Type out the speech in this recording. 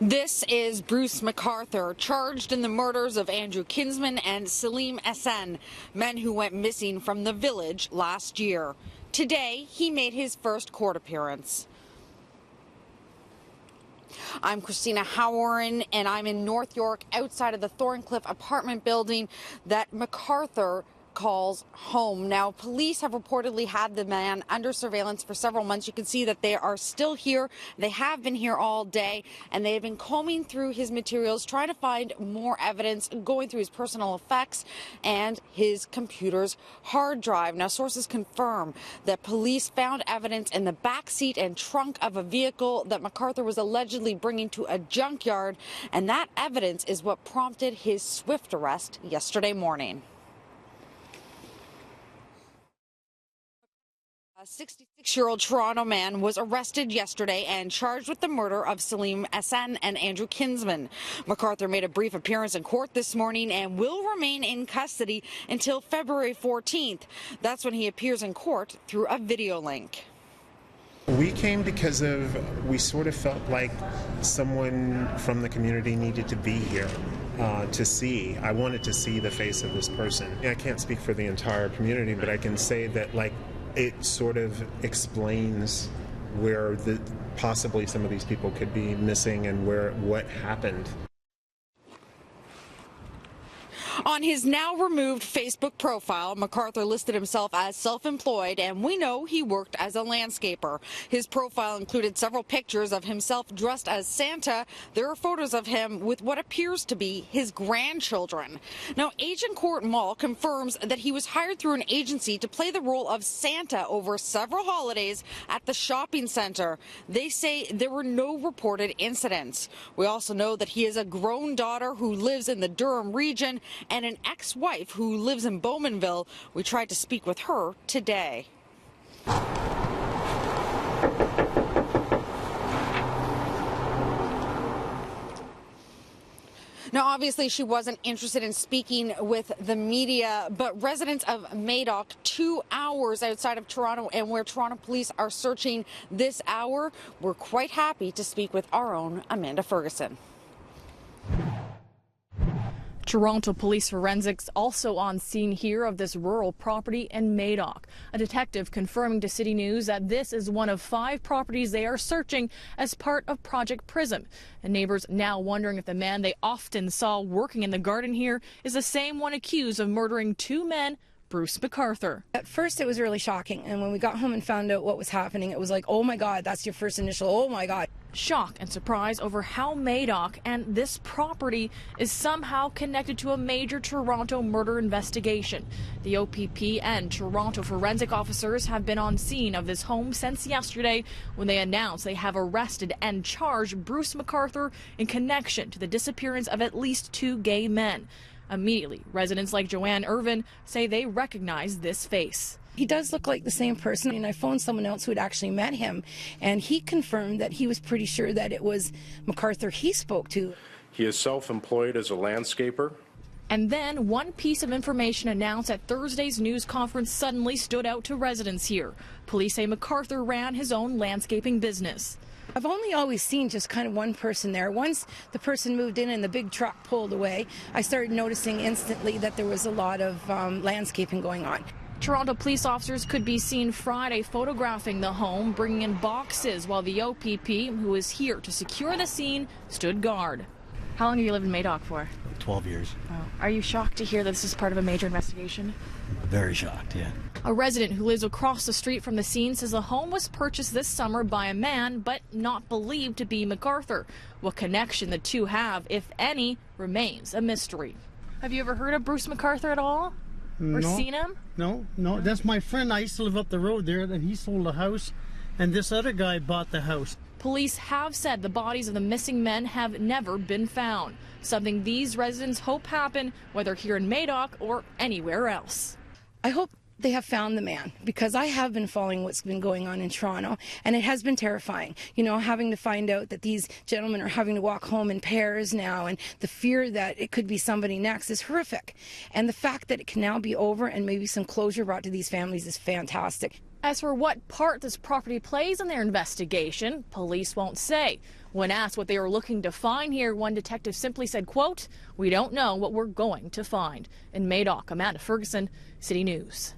This is Bruce McArthur, charged in the murders of Andrew Kinsman and Salim Hassan, men who went missing from the village last year. Today, he made his first court appearance. I'm Christina Howerin, and I'm in North York, outside of the Thorncliffe apartment building that McArthur calls home. Now, police have reportedly had the man under surveillance for several months. You can see that they are still here. They have been here all day, and they have been combing through his materials, trying to find more evidence, going through his personal effects and his computer's hard drive. Now, sources confirm that police found evidence in the back seat and trunk of a vehicle that McArthur was allegedly bringing to a junkyard, and that evidence is what prompted his swift arrest yesterday morning. A 66-year-old Toronto man was arrested yesterday and charged with the murder of Salim Hassan and Andrew Kinsman. McArthur made a brief appearance in court this morning and will remain in custody until February 14th. That's when he appears in court through a video link. We came because we sort of felt like someone from the community needed to be here to see. I wanted to see the face of this person. I can't speak for the entire community, but I can say that, like, it sort of explains where possibly some of these people could be missing and what happened. On his now removed Facebook profile, McArthur listed himself as self-employed, and we know he worked as a landscaper. His profile included several pictures of himself dressed as Santa. There are photos of him with what appears to be his grandchildren. Now, Agincourt Mall confirms that he was hired through an agency to play the role of Santa over several holidays at the shopping center. They say there were no reported incidents. We also know that he has a grown daughter who lives in the Durham region and an ex-wife who lives in Bowmanville. We tried to speak with her today. Now, obviously, she wasn't interested in speaking with the media, but residents of Madoc, 2 hours outside of Toronto and where Toronto police are searching this hour, were quite happy to speak with our own Amanda Ferguson. Toronto Police Forensics also on scene here of this rural property in Madoc. A detective confirming to City News that this is one of 5 properties they are searching as part of Project Prism. And neighbors now wondering if the man they often saw working in the garden here is the same one accused of murdering 2 men, Bruce McArthur. At first it was really shocking, and when we got home and found out what was happening, it was like, oh my God, that's your first initial, oh my God. Shock and surprise over how Madoc and this property is somehow connected to a major Toronto murder investigation. The OPP and Toronto forensic officers have been on scene of this home since yesterday when they announced they have arrested and charged Bruce McArthur in connection to the disappearance of at least 2 gay men. Immediately, residents like Joanne Irvin say they recognize this face. He does look like the same person, and I phoned someone else who had actually met him, and he confirmed that he was pretty sure that it was McArthur he spoke to. He is self-employed as a landscaper. And then one piece of information announced at Thursday's news conference suddenly stood out to residents here. Police say McArthur ran his own landscaping business. I've only always seen just kind of one person there. Once the person moved in and the big truck pulled away, I started noticing instantly that there was a lot of landscaping going on. Toronto police officers could be seen Friday photographing the home, bringing in boxes, while the OPP, who is here to secure the scene, stood guard. How long have you lived in Madoc for? 12 years. Oh. Are you shocked to hear that this is part of a major investigation? Very shocked, yeah. A resident who lives across the street from the scene says the home was purchased this summer by a man, but not believed to be McArthur. What connection the two have, if any, remains a mystery. Have you ever heard of Bruce McArthur at all? Or seen him? No. That's my friend. I used to live up the road there, and he sold a house, and this other guy bought the house. Police have said the bodies of the missing men have never been found, something these residents hope happen, whether here in Madoc or anywhere else. I hope they have found the man, because I have been following what's been going on in Toronto, and it has been terrifying. You know, having to find out that these gentlemen are having to walk home in pairs now, and the fear that it could be somebody next is horrific. And the fact that it can now be over and maybe some closure brought to these families is fantastic. As for what part this property plays in their investigation, police won't say. When asked what they were looking to find here, one detective simply said, quote, "We don't know what we're going to find." In Madoc, Amanda Ferguson, City News.